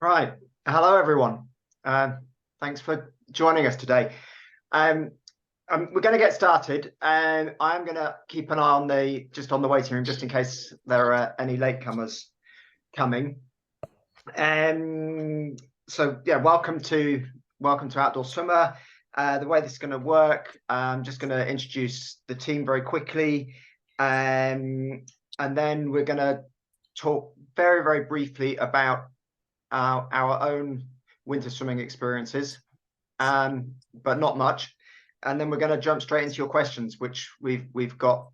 Right. Hello, everyone. Thanks for joining us today. We're going to get started, and I'm going to keep an eye on the waiting room just in case there are any latecomers coming. So yeah, welcome to Outdoor Swimmer. The way this is going to work, I'm just going to introduce the team very quickly, and then we're going to talk very, very briefly about our own winter swimming experiences, but not much. And then we're going to jump straight into your questions, which we've got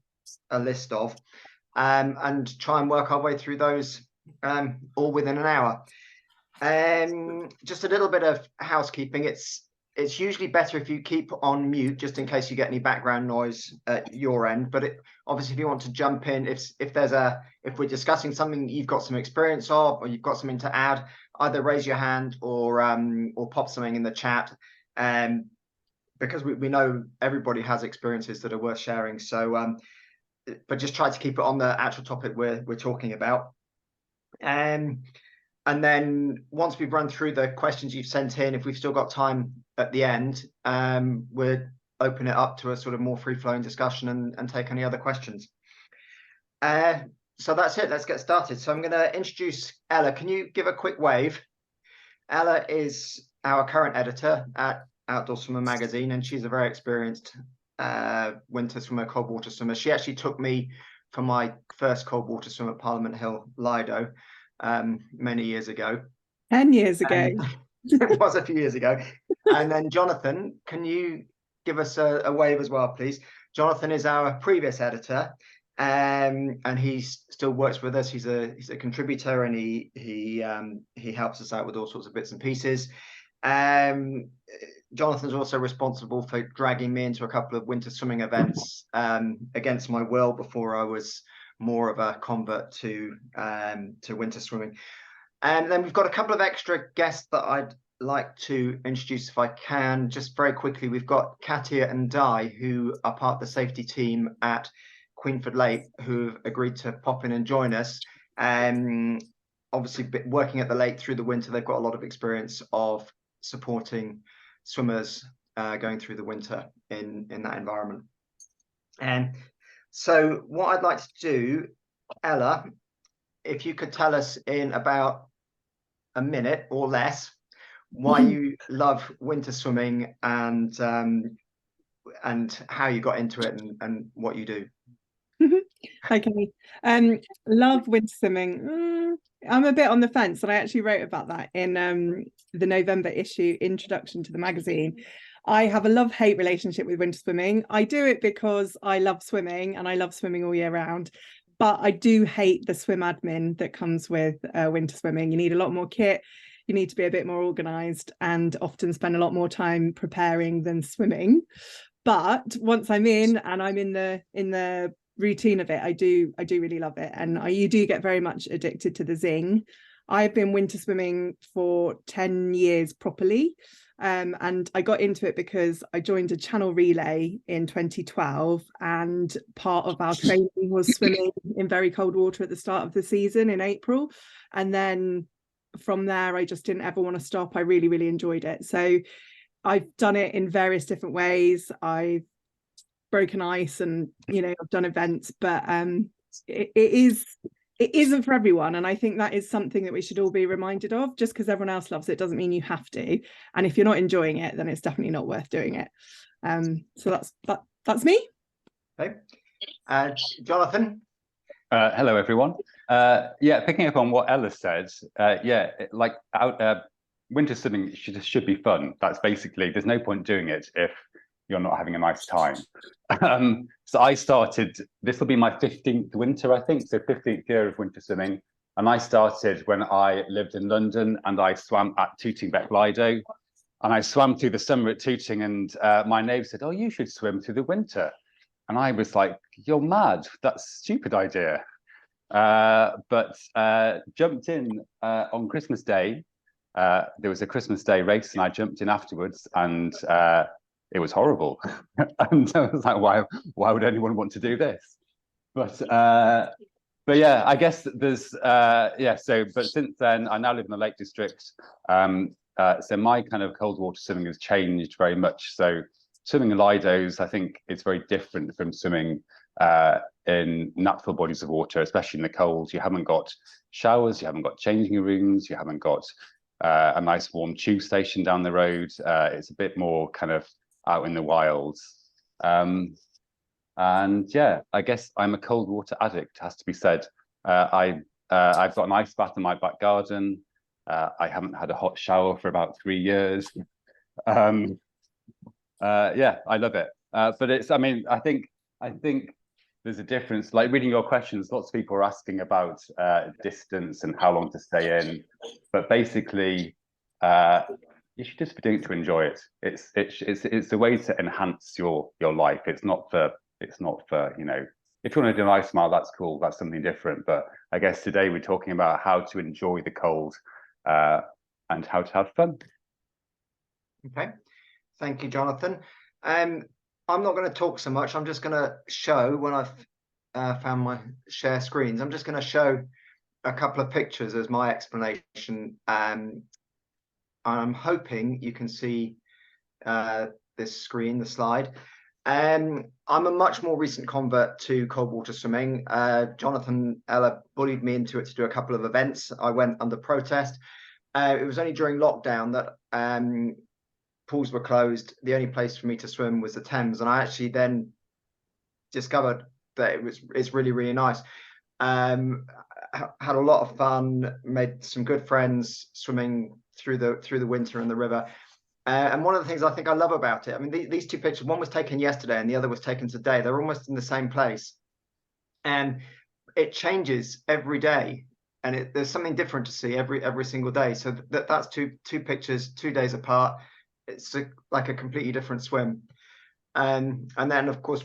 a list of, and try and work our way through those all within an hour. Just a little bit of housekeeping. It's usually better if you keep on mute, just in case you get any background noise at your end. But obviously, if you want to jump in, if we're discussing something you've got some experience of, or you've got something to add, either raise your hand or pop something in the chat. Because we know everybody has experiences that are worth sharing. So, but just try to keep it on the actual topic we're talking about. And then once we've run through the questions you've sent in, if we've still got time at the end, we'll open it up to a sort of more free-flowing discussion and take any other questions. So that's it. Let's get started. So I'm going to introduce Ella. Can you give a quick wave? Ella is our current editor at Outdoor Swimmer magazine, and she's a very experienced winter swimmer, cold water swimmer. She actually took me for my first cold water swim at Parliament Hill, Lido, many years ago. 10 years ago. It was a few years ago. And then Jonathan, can you give us a wave as well, please? Jonathan is our previous editor, and he still works with us. He's a contributor, and he helps us out with all sorts of bits and pieces. Jonathan's also responsible for dragging me into a couple of winter swimming events against my will before I was more of a convert to winter swimming. And then we've got a couple of extra guests that I'd like to introduce if I can. Just very quickly, we've got Katia and Di, who are part of the safety team at Queenford Lake, who've agreed to pop in and join us. Obviously, working at the lake through the winter, they've got a lot of experience of supporting swimmers going through the winter in that environment. And so what I'd like to do, Ella, if you could tell us in about a minute or less why you love winter swimming and how you got into it and what you do. Okay. Love winter swimming. I'm a bit on the fence, and I actually wrote about that in the November issue, Introduction to the magazine. I have a love-hate relationship with winter swimming. I do it because I love swimming, and I love swimming all year round. But I do hate the swim admin that comes with winter swimming. You need a lot more kit. You need to be a bit more organised, and often spend a lot more time preparing than swimming. But once I'm in, and I'm in the routine of it, I do really love it, and you do get very much addicted to the zing. I've been winter swimming for 10 years properly, and I got into it because I joined a channel relay in 2012, and part of our training was swimming in very cold water at the start of the season in April, and then from there I just didn't ever want to stop. I really, really enjoyed it. So I've done it in various different ways. I've broken ice, and I've done events, but it isn't for everyone, and I think that is something that we should all be reminded of. Just because everyone else loves it doesn't mean you have to, and if you're not enjoying it, then it's definitely not worth doing it. So that's me. Okay. Jonathan. Hello, everyone. Picking up on what Ella said, winter swimming should be fun. That's basically, there's no point doing it if you're not having a nice time. So I started, this will be my 15th winter, I think, so 15th year of winter swimming. And I started when I lived in London, and I swam at Tooting Beck Lido. And I swam through the summer at Tooting, and my neighbour said, "Oh, you should swim through the winter." And I was like, "You're mad, that's a stupid idea." But jumped in on Christmas Day. There was a Christmas Day race, and I jumped in afterwards, and it was horrible. And I was like, why would anyone want to do this? But But yeah, I guess there's but since then I now live in the Lake District. So my kind of cold water swimming has changed very much. So swimming in Lidos, I think it's very different from swimming in natural bodies of water, especially in the cold. You haven't got showers, you haven't got changing rooms, you haven't got a nice warm tube station down the road. It's a bit more kind of out in the wilds. And yeah, I guess I'm a cold water addict, has to be said. I've got an ice bath in my back garden. I haven't had a hot shower for about 3 years. Yeah, I love it. But it's, I mean, I think there's a difference. Like reading your questions, lots of people are asking about distance and how long to stay in. But basically, you should just be doing it to enjoy it. It's a way to enhance your life. It's not for you know, if you want to do an ice mile, that's cool. That's something different. But I guess today we're talking about how to enjoy the cold and how to have fun. Okay, thank you, Jonathan. I'm not going to talk so much. I'm just going to show, when I've found my share screens, I'm just going to show a couple of pictures as my explanation. I'm hoping you can see this screen, the slide. I'm a much more recent convert to cold water swimming. Jonathan Ella bullied me into it to do a couple of events. I went under protest. It was only during lockdown that pools were closed. The only place for me to swim was the Thames, and I actually then discovered that it's really, really nice. Had a lot of fun, made some good friends swimming through the winter in the river. And one of the things I think I love about it, I mean, these two pictures, one was taken yesterday and the other was taken today. They're almost in the same place, and it changes every day, and there's something different to see every single day. So that's two pictures 2 days apart. It's like a completely different swim. And then of course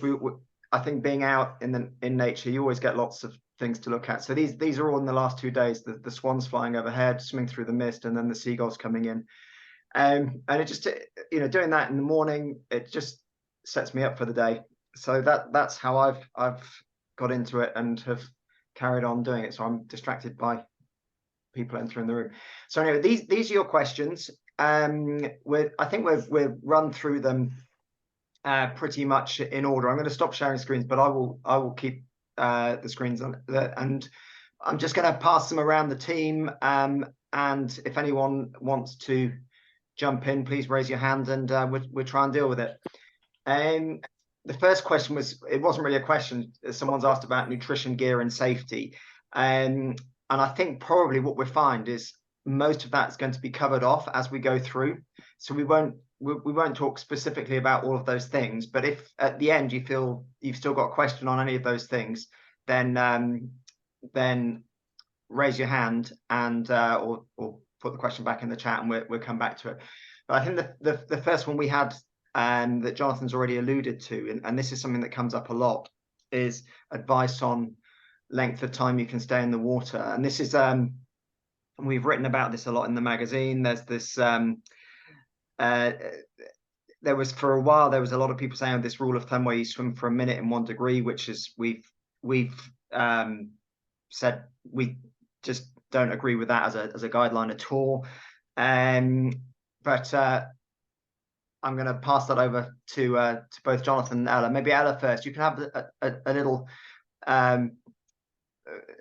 I think being out in nature, you always get lots of things to look at. So these are all in the last 2 days. The swans flying overhead, swimming through the mist, and then the seagulls coming in. And it just, you know, doing that in the morning, it just sets me up for the day. So that's how I've got into it and have carried on doing it. So I'm distracted by people entering the room. So anyway, these are your questions. I think we've run through them pretty much in order. I'm going to stop sharing screens, but I will keep the screens on, and I'm just going to pass them around the team. And if anyone wants to jump in, please raise your hand, and we'll try and deal with it. The first question it wasn't really a question. Someone's asked about nutrition, gear, and safety, and I think probably what we'll find is most of that's going to be covered off as we go through. So we won't talk specifically about all of those things. But if at the end you feel you've still got a question on any of those things, then raise your hand and or put the question back in the chat, and we'll come back to it. But I think the first one we had that Jonathan's already alluded to, and this is something that comes up a lot, is advice on length of time you can stay in the water. And this is we've written about this a lot in the magazine. There's this there was, for a while, there was a lot of people saying this rule of thumb where you swim for a minute in 1 degree, which is we've said we just don't agree with that as a guideline at all. But I'm going to pass that over to both Jonathan and Ella. Maybe Ella first. You can have a little.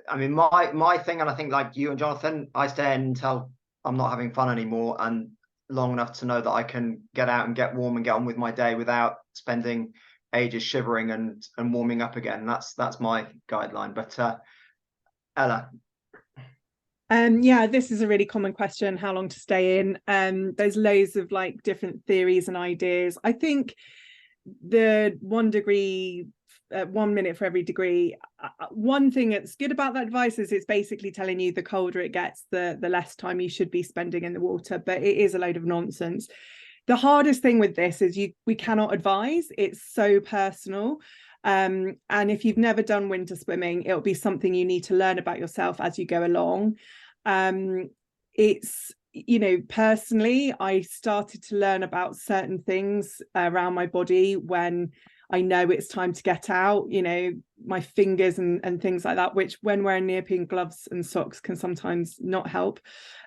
I mean, my thing, and I think like you and Jonathan, I stay in until I'm not having fun anymore, and long enough to know that I can get out and get warm and get on with my day without spending ages shivering and warming up again. That's my guideline. But Ella. Yeah, this is a really common question, how long to stay in. There's loads of like different theories and ideas. I think the 1 degree, 1 minute for every degree, one thing that's good about that advice is it's basically telling you the colder it gets, the less time you should be spending in the water, but it is a load of nonsense. The hardest thing with this is we cannot advise. It's so personal. And if you've never done winter swimming, it'll be something you need to learn about yourself as you go along. It's, you know, personally, I started to learn about certain things around my body when I know it's time to get out, you know, my fingers and things like that, which when wearing neoprene gloves and socks can sometimes not help,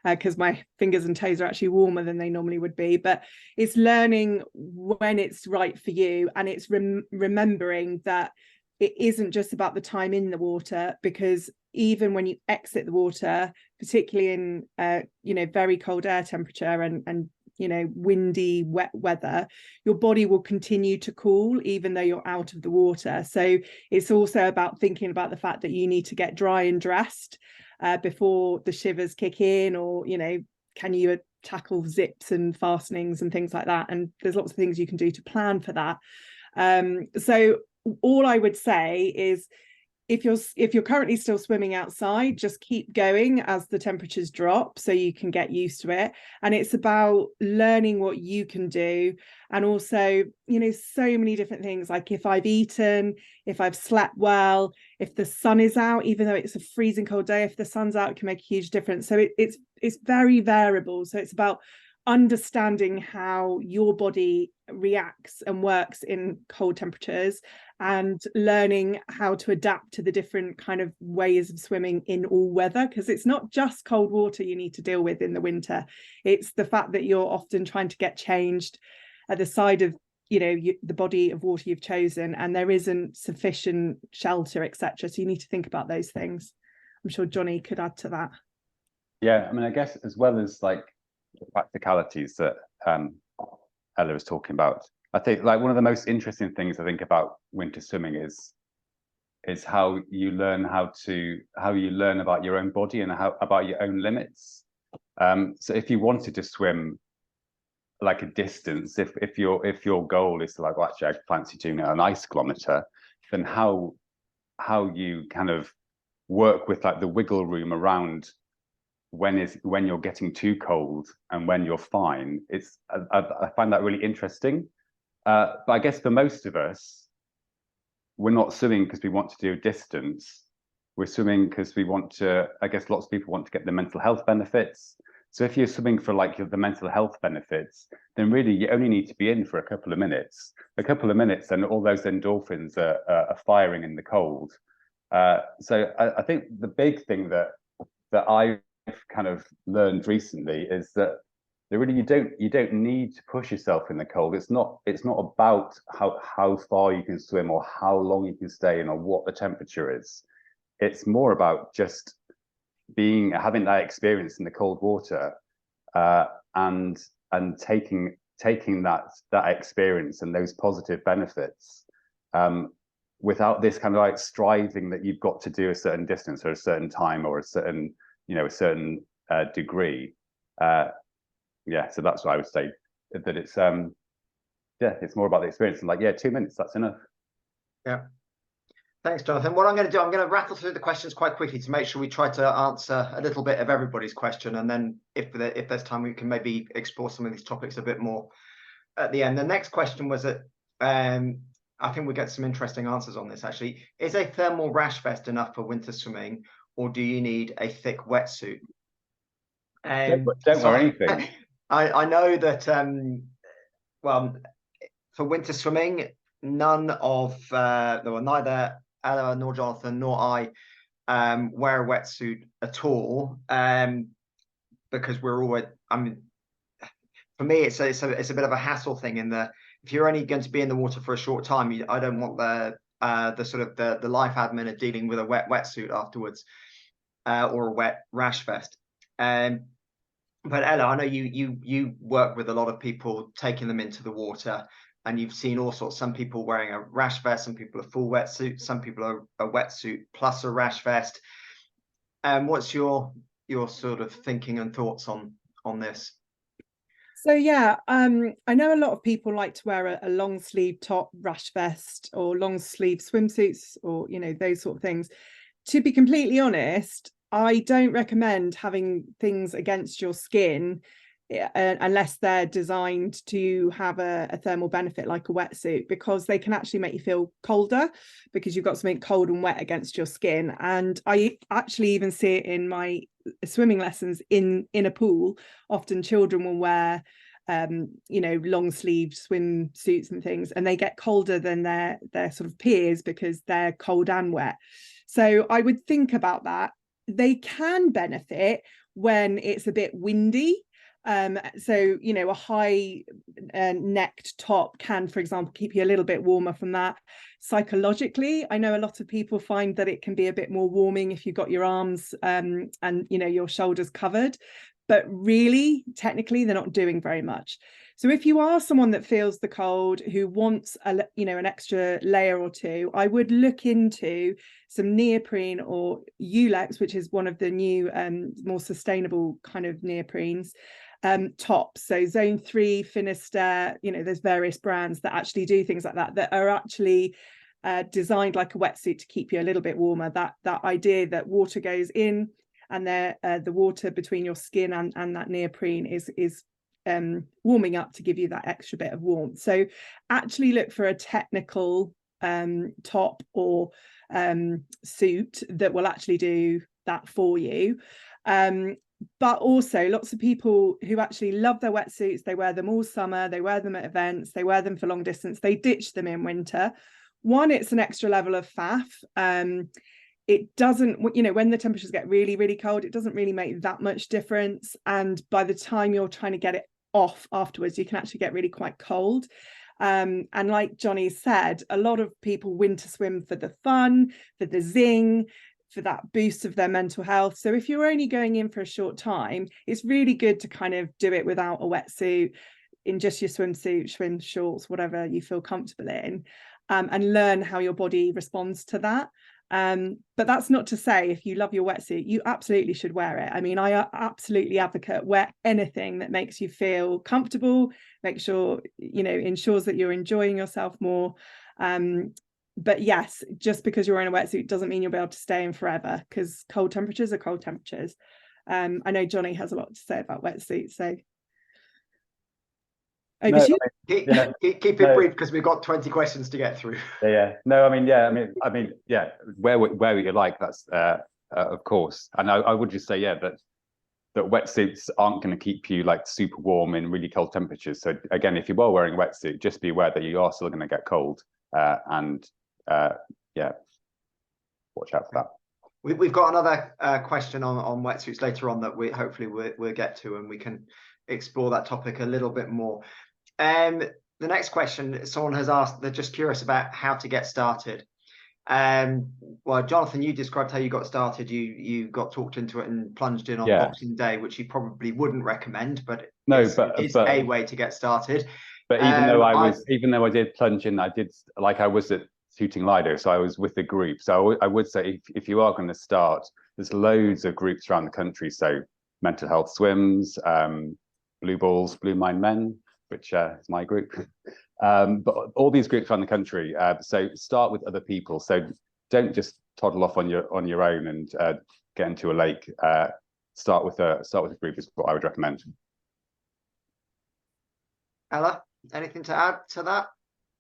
because my fingers and toes are actually warmer than they normally would be. But it's learning when it's right for you, and it's remembering that it isn't just about the time in the water, because even when you exit the water, particularly in you know, very cold air temperature and you know, windy, wet weather, your body will continue to cool even though you're out of the water. So it's also about thinking about the fact that you need to get dry and dressed before the shivers kick in, or, you know, can you tackle zips and fastenings and things like that? And there's lots of things you can do to plan for that. So all I would say is, if you're currently still swimming outside, just keep going as the temperatures drop so you can get used to it. And it's about learning what you can do. And also, you know, so many different things, like if I've eaten, if I've slept well, if the sun is out, even though it's a freezing cold day, if the sun's out, it can make a huge difference. So it's very variable. So it's about understanding how your body reacts and works in cold temperatures, and learning how to adapt to the different kind of ways of swimming in all weather, because it's not just cold water you need to deal with in the winter. It's the fact that you're often trying to get changed at the side of, you know, the body of water you've chosen, and there isn't sufficient shelter, etc. So you need to think about those things. I'm sure Johnny could add to that. Yeah, I mean, I guess as well as like the practicalities that Ella was talking about, I think like one of the most interesting things I think about winter swimming is how you learn about your own body and how about your own limits. So if you wanted to swim like a distance, if your goal is to like, well, actually I fancy doing an ice kilometer, then how you kind of work with like the wiggle room around when you're getting too cold and when you're fine. I find that really interesting. But I guess for most of us, we're not swimming because we want to do a distance. We're swimming because we want to, I guess lots of people want to get the mental health benefits. So if you're swimming for like the mental health benefits, then really you only need to be in for a couple of minutes. A couple of minutes and all those endorphins are firing in the cold. So I think the big thing that I've kind of learned recently is that really you don't need to push yourself in the cold. It's not about how far you can swim or how long you can stay in or what the temperature is. It's more about just having that experience in the cold water, and taking that experience and those positive benefits, without this kind of like striving that you've got to do a certain distance or a certain time or a certain degree. Yeah, so that's what I would say, that it's it's more about the experience, and like 2 minutes, that's enough. Yeah, thanks, Jonathan. What I'm going to do, I'm going to rattle through the questions quite quickly to make sure we try to answer a little bit of everybody's question, and then if there's time, we can maybe explore some of these topics a bit more at the end. The next question was that I think we get some interesting answers on this actually. Is a thermal rash vest enough for winter swimming, or do you need a thick wetsuit? Don't wear anything. I know that well, for winter swimming, neither Ella nor Jonathan nor I wear a wetsuit at all, because we're always, I mean, for me it's a bit of a hassle thing in the, if you're only going to be in the water for a short time, I don't want the sort of the life admin of dealing with a wetsuit afterwards, or a wet rash vest. But Ella, I know you work with a lot of people taking them into the water, and you've seen all sorts. Some people wearing a rash vest, some people a full wetsuit, some people are a wetsuit plus a rash vest. What's your sort of thinking and thoughts on this? So yeah, I know a lot of people like to wear a long sleeve top rash vest or long sleeve swimsuits, or those sort of things. To be completely honest, I don't recommend having things against your skin unless they're designed to have a thermal benefit like a wetsuit, because they can actually make you feel colder because you've got something cold and wet against your skin. And I actually even see it in my swimming lessons in a pool. Often children will wear you know, long sleeved swimsuits and things, and they get colder than their sort of peers because they're cold and wet. So I would think about that. They can benefit when it's a bit windy. So, you know, a high necked top can, for example, keep you a little bit warmer from that. Psychologically, I know a lot of people find that it can be a bit more warming if you've got your arms and, you know, your shoulders covered. But really, technically, they're not doing very much. So if you are someone that feels the cold, who wants you know, an extra layer or two, I would look into some neoprene or Ulex, which is one of the new more sustainable kind of neoprenes tops. So Zone 3, Finisterre, you know, there's various brands that actually do things like that, that are actually designed like a wetsuit to keep you a little bit warmer. That idea that water goes in, and the water between your skin and that neoprene is warming up to give you that extra bit of warmth. So actually look for a technical top or suit that will actually do that for you. But also lots of people who actually love their wetsuits, they wear them all summer, they wear them at events, they wear them for long distance, they ditch them in winter. One, it's an extra level of faff. It doesn't, you know, when the temperatures get really, really cold, it doesn't really make that much difference. And by the time you're trying to get it off afterwards, you can actually get really quite cold. And like Johnny said, a lot of people winter swim for the fun, for the zing, for that boost of their mental health. So if you're only going in for a short time, it's really good to kind of do it without a wetsuit, in just your swimsuit, swim shorts, whatever you feel comfortable in, and learn how your body responds to that. But that's not to say if you love your wetsuit, you absolutely should wear it. I mean, I absolutely advocate wear anything that makes you feel comfortable, make sure, you know, ensures that you're enjoying yourself more. But yes, just because you're in a wetsuit doesn't mean you'll be able to stay in forever, because cold temperatures are cold temperatures. I know Johnny has a lot to say about wetsuits, so over to you. Keep it brief, because we've got 20 questions to get through. No, I mean, wear what you like. That's of course, and I would just say, that wetsuits aren't going to keep you like super warm in really cold temperatures. So again, if you are wearing a wetsuit, just be aware that you are still going to get cold, and watch out for that. We've got another question on wetsuits later on that we'll get to, and we can explore that topic a little bit more. The next question, someone has asked, they're just curious about how to get started. Well, Jonathan, you described how you got started. You got talked into it and plunged in on Boxing Day, which you probably wouldn't recommend, but it's a way to get started. But even though I did plunge in, I was at Shooting Lido, so I was with the group. So I would say if you are going to start, there's loads of groups around the country. So Mental Health Swims, Blue Balls, Blue Mind Men, which is my group. But all these groups around the country. So start with other people. So don't just toddle off on your own and get into a lake. Start with a group is what I would recommend. Ella, anything to add to that?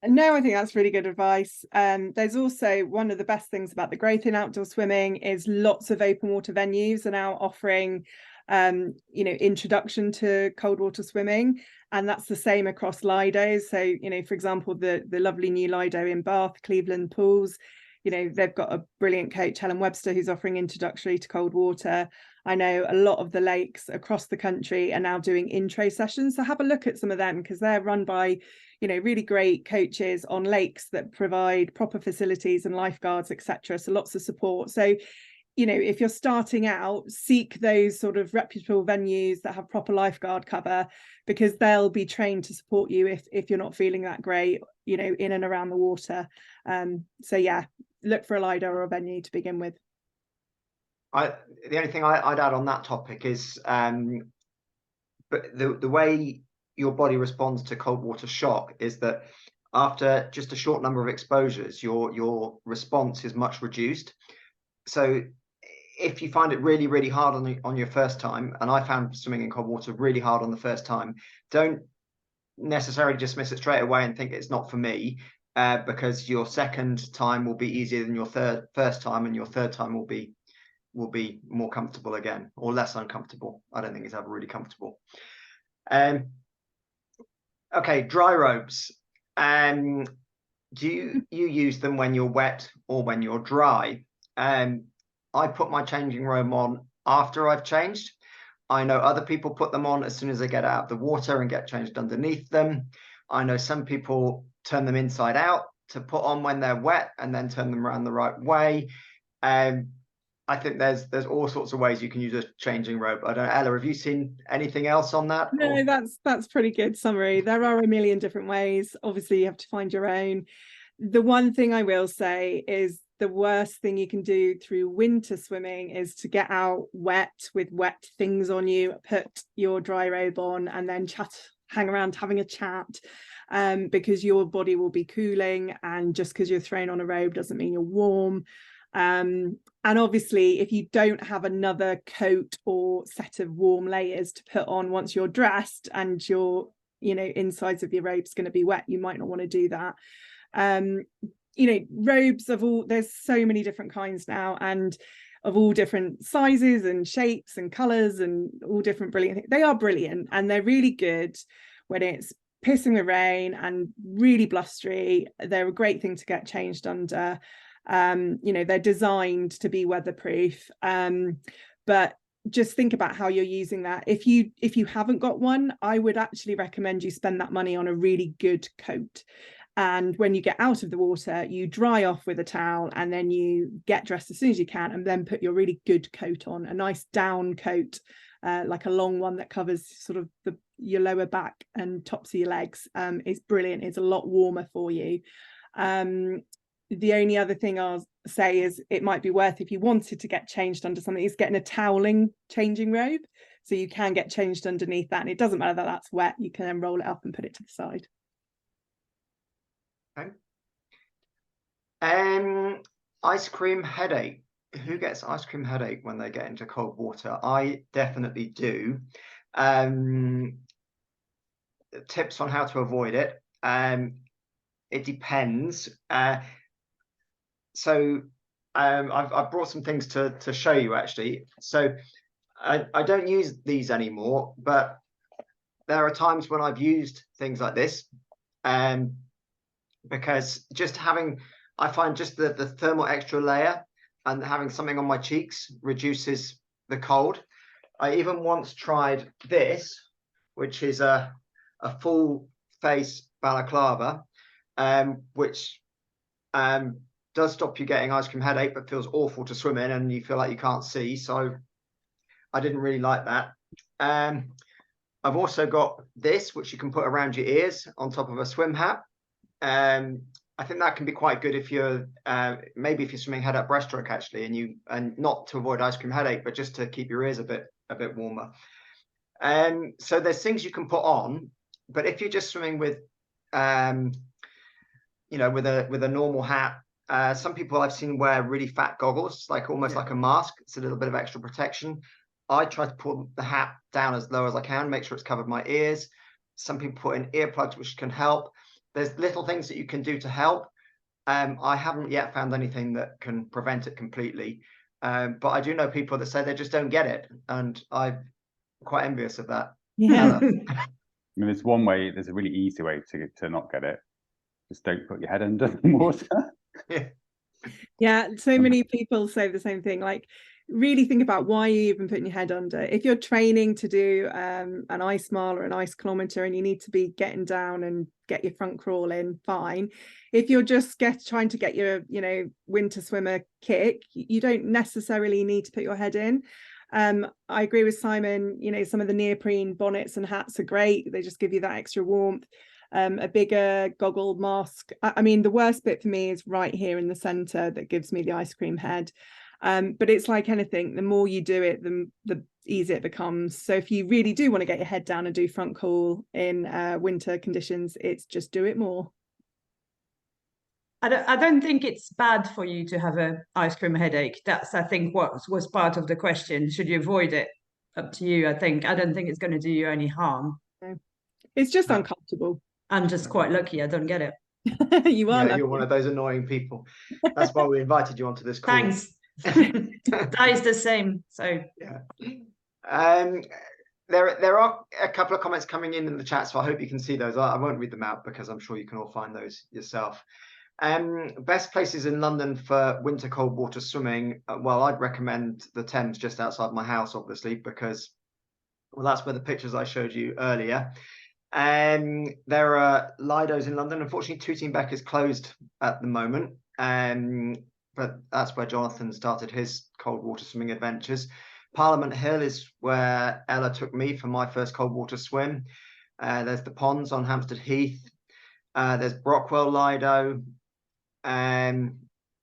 No, I think that's really good advice. There's also one of the best things about the growth in outdoor swimming is lots of open water venues are now offering introduction to cold water swimming, and that's the same across Lidos. So, for example, the lovely new Lido in Bath, Cleveland Pools, they've got a brilliant coach, Helen Webster, who's offering introductory to cold water. I know a lot of the lakes across the country are now doing intro sessions, so have a look at some of them, because they're run by really great coaches on lakes that provide proper facilities and lifeguards, etc. So lots of support. So if you're starting out, seek those sort of reputable venues that have proper lifeguard cover, because they'll be trained to support you if you're not feeling that great, in and around the water. So yeah, look for a Lido or a venue to begin with. The only thing I'd add on that topic is, but the way your body responds to cold water shock is that after just a short number of exposures, your response is much reduced. So if you find it really, really hard on your first time, and I found swimming in cold water really hard on the first time, don't necessarily dismiss it straight away and think it's not for me, because your second time will be easier than your first time, and your third time will be more comfortable again, or less uncomfortable. I don't think it's ever really comfortable. Okay, dry robes. Do you use them when you're wet or when you're dry? I put my changing robe on after I've changed. I know other people put them on as soon as they get out of the water and get changed underneath them. I know some people turn them inside out to put on when they're wet and then turn them around the right way. I think there's all sorts of ways you can use a changing robe. I don't know, Ella, have you seen anything else on that? No, that's pretty good summary. There are a million different ways. Obviously, you have to find your own. The one thing I will say is the worst thing you can do through winter swimming is to get out wet with wet things on you, put your dry robe on, and then hang around having a chat, because your body will be cooling, and just because you're thrown on a robe doesn't mean you're warm. And obviously, if you don't have another coat or set of warm layers to put on once you're dressed and your insides of your robe's going to be wet, you might not want to do that. Robes of all, there's so many different kinds now, and of all different sizes and shapes and colors and all different brilliant things. They are brilliant, and they're really good when it's pissing with rain and really blustery. They're a great thing to get changed under. They're designed to be weatherproof, but just think about how you're using that. If you haven't got one, I would actually recommend you spend that money on a really good coat. And when you get out of the water, you dry off with a towel, and then you get dressed as soon as you can, and then put your really good coat on, a nice down coat, like a long one that covers sort of your lower back and tops of your legs. Is brilliant. It's a lot warmer for you. The only other thing I'll say is it might be worth, if you wanted to get changed under something, is getting a toweling changing robe, so you can get changed underneath that, and it doesn't matter that that's wet. You can then roll it up and put it to the side. Okay. Ice cream headache. Who gets ice cream headache when they get into cold water? I definitely do. Tips on how to avoid it. It depends. So I've brought some things to show you, actually. So I don't use these anymore, but there are times when I've used things like this, because I find just the thermal extra layer and having something on my cheeks reduces the cold. I even once tried this, which is a full face balaclava, which does stop you getting ice cream headache, but feels awful to swim in, and you feel like you can't see. So I didn't really like that. I've also got this, which you can put around your ears on top of a swim hat. I think that can be quite good if you're maybe if you're swimming head up breaststroke, actually, and not to avoid ice cream headache, but just to keep your ears a bit warmer. So there's things you can put on, but if you're just swimming with with a normal hat, some people I've seen wear really fat goggles, like almost like a mask. It's a little bit of extra protection. I try to pull the hat down as low as I can, make sure it's covered my ears. Some people put in earplugs, which can help. There's little things that you can do to help. I haven't yet found anything that can prevent it completely, but I do know people that say they just don't get it, and I'm quite envious of that. Yeah. I mean, there's one way. There's a really easy way to not get it. Just don't put your head under the water. Yeah, so many people say the same thing. Like, really think about why you're even putting your head under. If you're training to do an ice mile or an ice kilometer, and you need to be getting down and get your front crawl in, fine. If you're just trying to get your winter swimmer kick, you don't necessarily need to put your head in. I agree with Simon. Some of the neoprene bonnets and hats are great. They just give you that extra warmth. A bigger goggle mask. I mean, the worst bit for me is right here in the center that gives me the ice cream head. But it's like anything, the more you do it, the easier it becomes. So if you really do want to get your head down and do front crawl in winter conditions, it's just do it more. I don't think it's bad for you to have an ice cream headache. That's, I think, what was part of the question. Should you avoid it? Up to you, I think. I don't think it's going to do you any harm. No. It's just uncomfortable. I'm just quite lucky I don't get it. You are. Yeah, you're one of those annoying people. That's why we invited you onto this call. Thanks. That is the same. So yeah. there are a couple of comments coming in the chat, so I hope you can see those. I won't read them out because I'm sure you can all find those yourself. Best places in London for winter cold water swimming. Well, I'd recommend the Thames just outside my house, obviously, because, well, that's where the pictures I showed you earlier. There are Lidos in London. Unfortunately, Tooting Bec is closed at the moment, but that's where Jonathan started his cold water swimming adventures. Parliament Hill is where Ella took me for my first cold water swim. There's the ponds on Hampstead Heath. There's Brockwell Lido.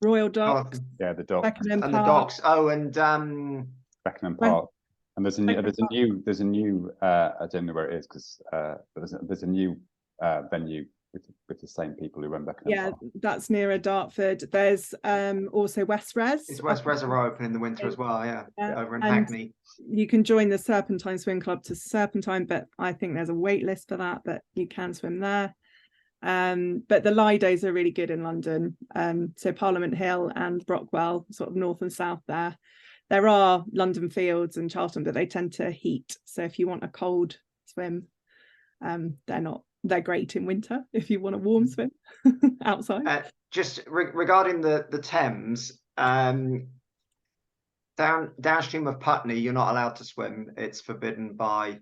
Royal Docks. Yeah, the docks. Beckenham And Park. the docks. Oh, and Beckenham Park. And there's a new I don't know where it is because there's a new venue with the same people who run Beckenham Park. That's nearer Dartford. There's also West Res. Is West Reservoir open in the winter as well? Yeah, over in Hackney. You can join the Serpentine Swim Club to Serpentine, but I think there's a wait list for that, but you can swim there. But the Lidos are really good in London. So Parliament Hill and Brockwell, sort of north and south there. There are London Fields and Charlton, but they tend to heat. So if you want a cold swim, they're great in winter if you want a warm swim outside. Just regarding the Thames, downstream of Putney, you're not allowed to swim. It's forbidden by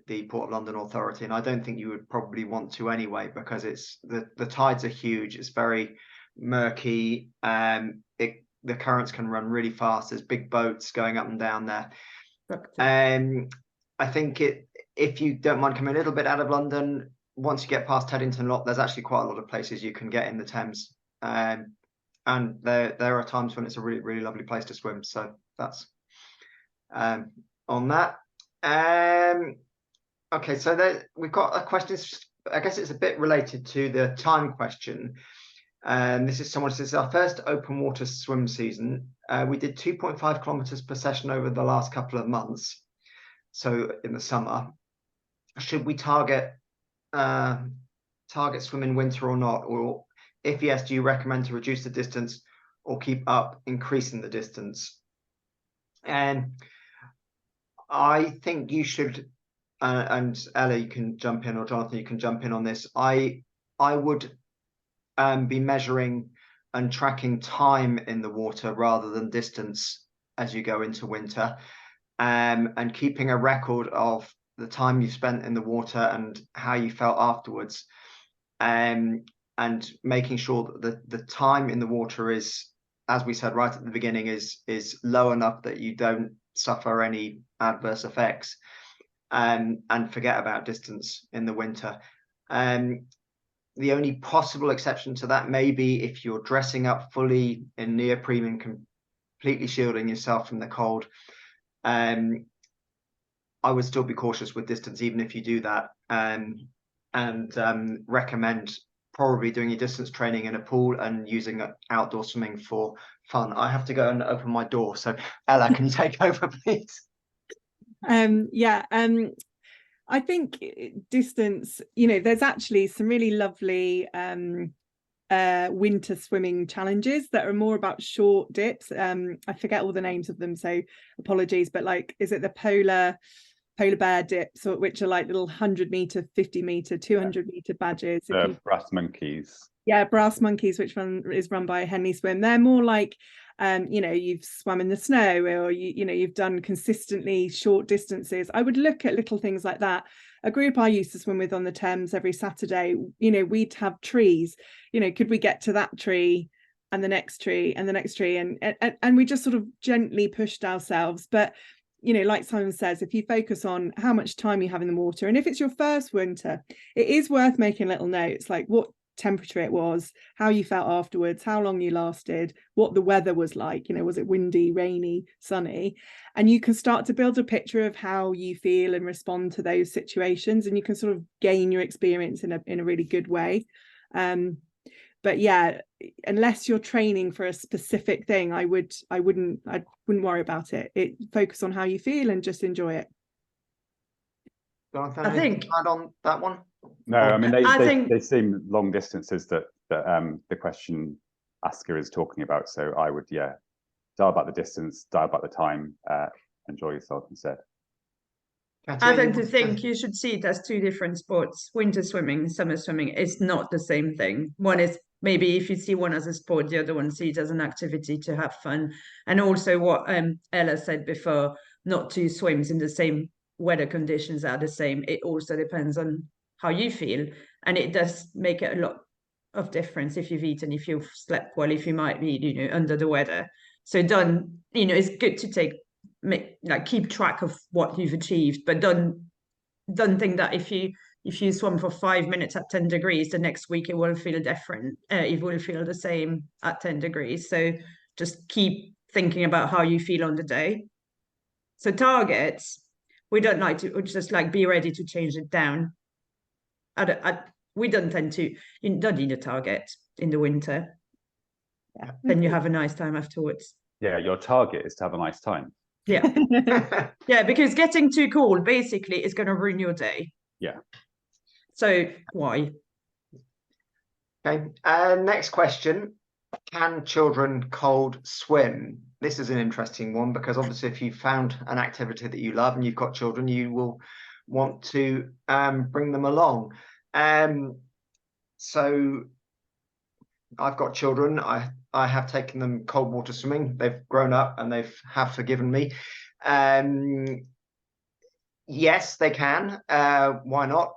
the Port of London Authority, and I don't think you would probably want to anyway, because it's the tides are huge. It's very murky. The currents can run really fast. There's big boats going up and down there. I think if you don't mind coming a little bit out of London, once you get past Teddington Lock, there's actually quite a lot of places you can get in the Thames, and there are times when it's a really, really lovely place to swim. So that's on that. Okay, so we've got a question. I guess it's a bit related to the time question. This is someone who says, our first open water swim season. We did 2.5 kilometers per session over the last couple of months. So in the summer, should we target swim in winter or not? Or if yes, do you recommend to reduce the distance or keep up increasing the distance? And I think you should, and Ella, you can jump in, or Jonathan, you can jump in on this. I would be measuring and tracking time in the water rather than distance as you go into winter, and keeping a record of the time you spent in the water and how you felt afterwards, and making sure that the time in the water is, as we said right at the beginning, is low enough that you don't suffer any adverse effects, and forget about distance in the winter. The only possible exception to that may be if you're dressing up fully in neoprene and completely shielding yourself from the cold. I would still be cautious with distance, even if you do that, and recommend probably doing your distance training in a pool and using outdoor swimming for fun. I have to go and open my door. So Ella, can you take over, please? I think distance, there's actually some really lovely winter swimming challenges that are more about short dips. I forget all the names of them, so apologies, but like, is it the polar bear dips, or which are like little 100-meter, 50-meter, 200-meter badges? Brass monkeys. Yeah, brass monkeys, which is run by Henley Swim. They're more like, you've swum in the snow, or you've done consistently short distances. I would look at little things like that. A group I used to swim with on the Thames every Saturday, we'd have trees. Could we get to that tree and the next tree and the next tree, and we just sort of gently pushed ourselves. But like Simon says, if you focus on how much time you have in the water, and if it's your first winter, it is worth making little notes, like what temperature it was, how you felt afterwards, how long you lasted, what the weather was like, was it windy, rainy, sunny, and you can start to build a picture of how you feel and respond to those situations, and you can sort of gain your experience in a really good way. But yeah, unless you're training for a specific thing, I wouldn't worry about it. Focus on how you feel and just enjoy it. Jonathan, I think add on that one. No, I mean they seem long distances that the question asker is talking about. So I would dial back the distance, dial back the time, enjoy yourself instead. Katia, I you tend to want think you should see it as two different sports. Winter swimming, summer swimming is not the same thing. One is maybe if you see one as a sport, the other one see it as an activity to have fun. And also what Ella said before, not two swims in the same weather conditions are the same. It also depends on how you feel. And it does make a lot of difference if you've eaten, if you've slept well, if you might be, under the weather. So it's good to keep track of what you've achieved, but don't think that if you swim for 5 minutes at 10 degrees, the next week it will feel different. It will feel the same at 10 degrees. So just keep thinking about how you feel on the day. So targets, we don't like to just be ready to change it down. We don't tend to, you don't need a target in the winter. Yeah. Then you have a nice time afterwards. Yeah, your target is to have a nice time. Yeah. Yeah, because getting too cold basically is going to ruin your day. Yeah. So why? Okay. Next question. Can children cold swim? This is an interesting one because obviously if you found an activity that you love and you've got children, you will want to bring them along. So I've got children. I have taken them cold water swimming. They've grown up and have forgiven me. Yes, they can. Why not?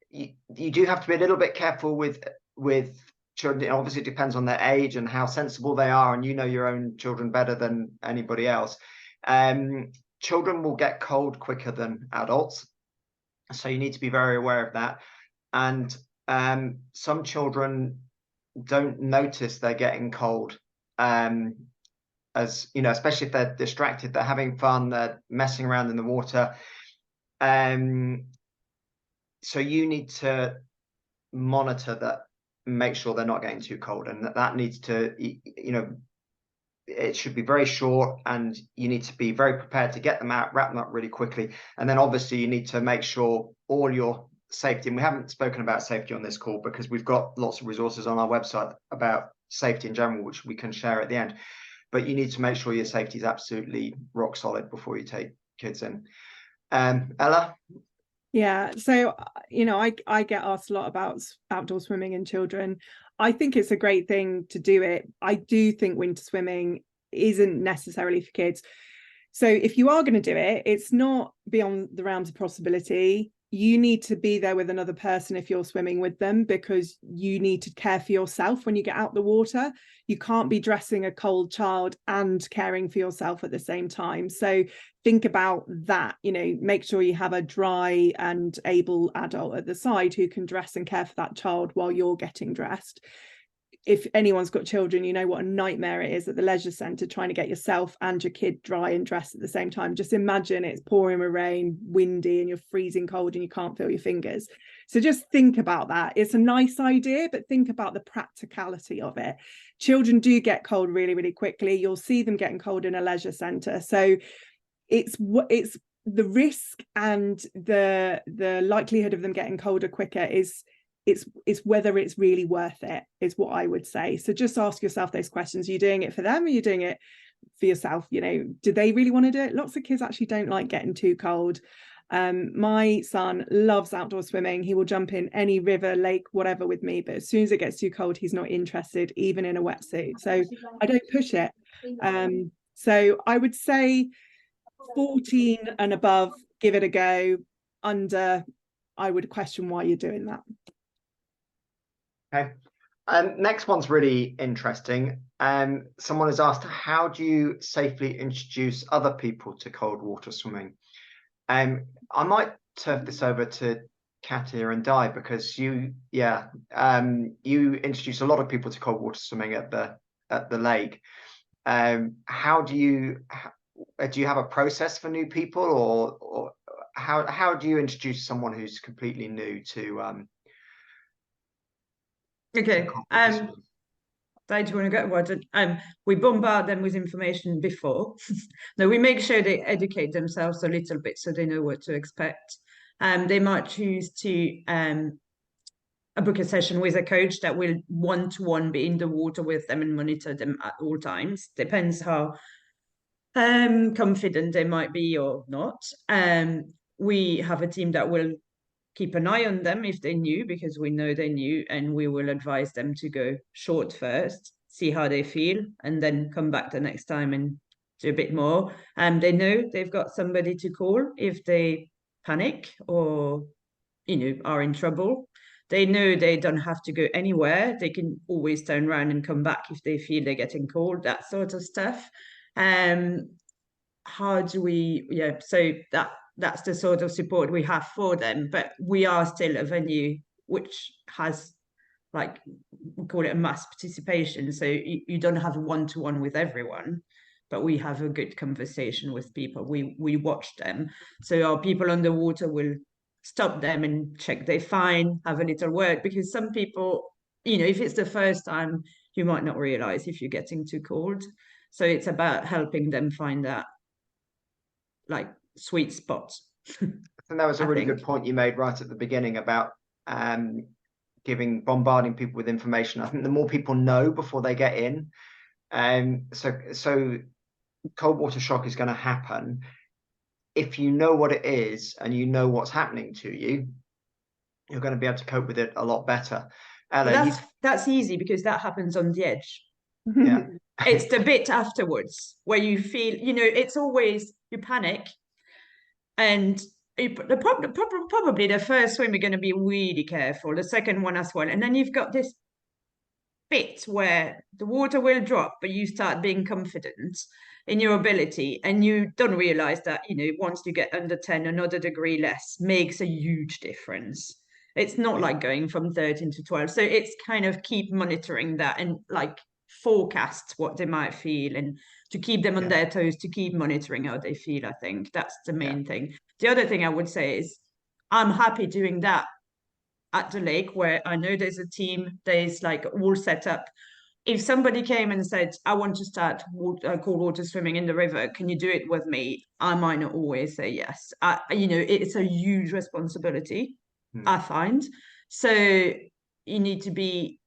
You do have to be a little bit careful with children. It obviously depends on their age and how sensible they are, and you know your own children better than anybody else. Children will get cold quicker than adults, so you need to be very aware of that. And some children don't notice they're getting cold, as you know, especially if they're distracted, they're having fun, they're messing around in the water. So you need to monitor that, make sure they're not getting too cold, and that needs to, it should be very short, and you need to be very prepared to get them out, wrap them up really quickly. And then obviously you need to make sure all your safety, and we haven't spoken about safety on this call because we've got lots of resources on our website about safety in general, which we can share at the end, but you need to make sure your safety is absolutely rock solid before you take kids in. Ella? Yeah, so I get asked a lot about outdoor swimming and children. I think it's a great thing to do it. I do think winter swimming isn't necessarily for kids. So if you are going to do it, it's not beyond the realms of possibility. You need to be there with another person if you're swimming with them, because you need to care for yourself when you get out the water. You can't be dressing a cold child and caring for yourself at the same time. So think about that, make sure you have a dry and able adult at the side who can dress and care for that child while you're getting dressed. If anyone's got children, you know what a nightmare it is at the leisure centre trying to get yourself and your kid dry and dressed at the same time. Just imagine it's pouring with rain, windy, and you're freezing cold and you can't feel your fingers. So just think about that. It's a nice idea, but think about the practicality of it. Children do get cold really, really quickly. You'll see them getting cold in a leisure centre. So it's the risk and the likelihood of them getting colder quicker is whether it's really worth it, is what I would say. So just ask yourself those questions. Are you doing it for them? Or are you doing it for yourself? Do they really want to do it? Lots of kids actually don't like getting too cold. My son loves outdoor swimming. He will jump in any river, lake, whatever with me. But as soon as it gets too cold, he's not interested, even in a wetsuit. So I don't push it. So I would say 14 and above, give it a go. Under, I would question why you're doing that. Okay. Next one's really interesting. Someone has asked, how do you safely introduce other people to cold water swimming? I might turn this over to Katia and Di, because you introduce a lot of people to cold water swimming at the lake. How do you have a process for new people, or how do you introduce someone who's completely new to Okay. Di, do you want to go? Well, we bombard them with information before. No, we make sure they educate themselves a little bit so they know what to expect. They might choose to book a session with a coach that will one-to-one be in the water with them and monitor them at all times. Depends how Confident they might be or not. We have a team that will keep an eye on them if they're new, because we know they're new, and we will advise them to go short first, see how they feel, and then come back the next time and do a bit more. They know they've got somebody to call if they panic or, are in trouble. They know they don't have to go anywhere. They can always turn around and come back if they feel they're getting called, that sort of stuff. How do we, so that's the sort of support we have for them. But we are still a venue which has, like, we call it a mass participation. So you don't have one-to-one with everyone, but we have a good conversation with people. We watch them. So our people underwater will stop them and check they're fine, have a little word, because some people, if it's the first time, you might not realize if you're getting too cold. So it's about helping them find that, like, sweet spot. I think that was a really good point you made right at the beginning about bombarding people with information. I think the more people know before they get in, so cold water shock is going to happen. If you know what it is and you know what's happening to you, you're going to be able to cope with it a lot better. Ella, that's easy, because that happens on the edge. Yeah. It's the bit afterwards where you feel, it's always, you panic, and probably the first swim you're going to be really careful, the second one as well, and then you've got this bit where the water will drop, but you start being confident in your ability, and you don't realize that, once you get under 10, another degree less makes a huge difference. It's not like going from 13 to 12. So it's kind of keep monitoring that and, like, forecast what they might feel, and to keep them on their toes, to keep monitoring how they feel. I think that's the main thing. The other thing I would say is I'm happy doing that at the lake, where I know there's a team, there's, like, all set up. If somebody came and said, I want to start cold water swimming in the river, can you do it with me? I might not always say yes. It's a huge responsibility, I find. So you need to be,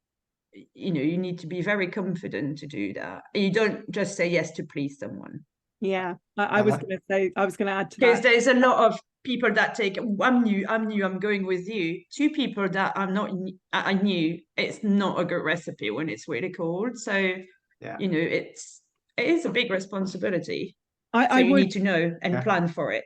very confident to do that. You don't just say yes to please someone. Yeah, I was going to add to that. Because there's a lot of people that take, I'm new, I'm going with you. Two people that I knew, it's not a good recipe when it's really cold. So, it is a big responsibility. You need to know and plan for it.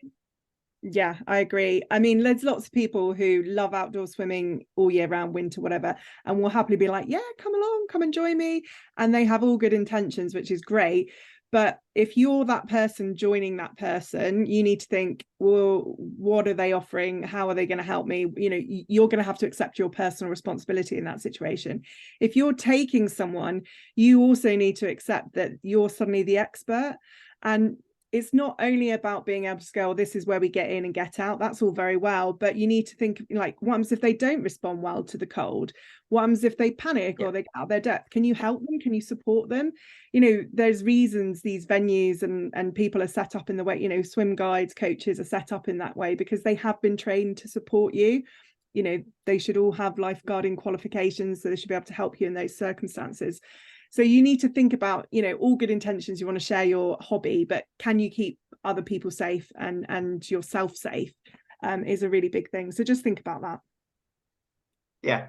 Yeah, I agree. I mean, there's lots of people who love outdoor swimming all year round, winter, whatever, and will happily be like, yeah, come along, come and join me. And they have all good intentions, which is great. But if you're that person joining that person, you need to think, well, what are they offering? How are they going to help me? You're going to have to accept your personal responsibility in that situation. If you're taking someone, you also need to accept that you're suddenly the expert. And it's not only about being able to go, oh, this is where we get in and get out. That's all very well. But you need to think, like, what happens if they don't respond well to the cold? What happens if they panic or they get out of their depth? Can you help them? Can you support them? There's reasons these venues and people are set up in the way, swim guides, coaches are set up in that way because they have been trained to support you. They should all have lifeguarding qualifications, so they should be able to help you in those circumstances. So you need to think about, all good intentions. You want to share your hobby, but can you keep other people safe and yourself safe is a really big thing. So just think about that. Yeah,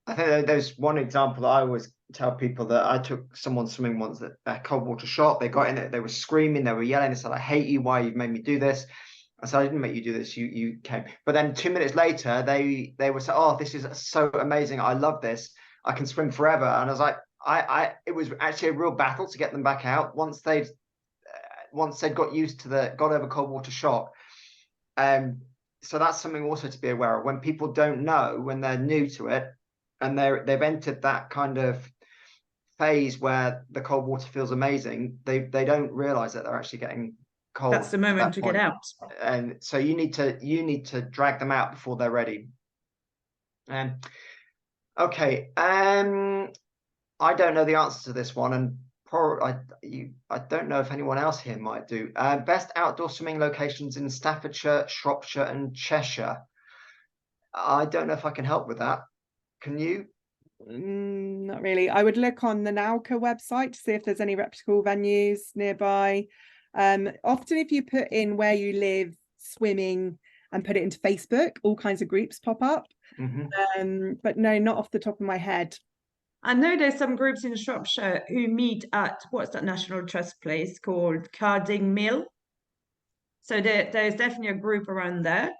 I think there's one example that I always tell people, that I took someone swimming once at cold water shock. They got in it, they were screaming, they were yelling. They said, I hate you, why you've made me do this. I said, I didn't make you do this, you came. But then 2 minutes later, they were saying, oh, this is so amazing, I love this, I can swim forever. And I was like, it was actually a real battle to get them back out once they'd got used to got over cold water shock. So that's something also to be aware of when people don't know, when they're new to it and they've entered that kind of phase where the cold water feels amazing. They don't realize that they're actually getting cold. That's the moment to get out. And so you need to drag them out before they're ready. Okay. I don't know the answer to this one, and I don't know if anyone else here might do. Best outdoor swimming locations in Staffordshire, Shropshire, and Cheshire. I don't know if I can help with that. Can you? Not really. I would look on the Nauka website to see if there's any reputable venues nearby. Often if you put in where you live, swimming, and put it into Facebook, all kinds of groups pop up. But no, not off the top of my head. I know there's some groups in Shropshire who meet at, what's that National Trust place called, Carding Mill. So there's definitely a group around there.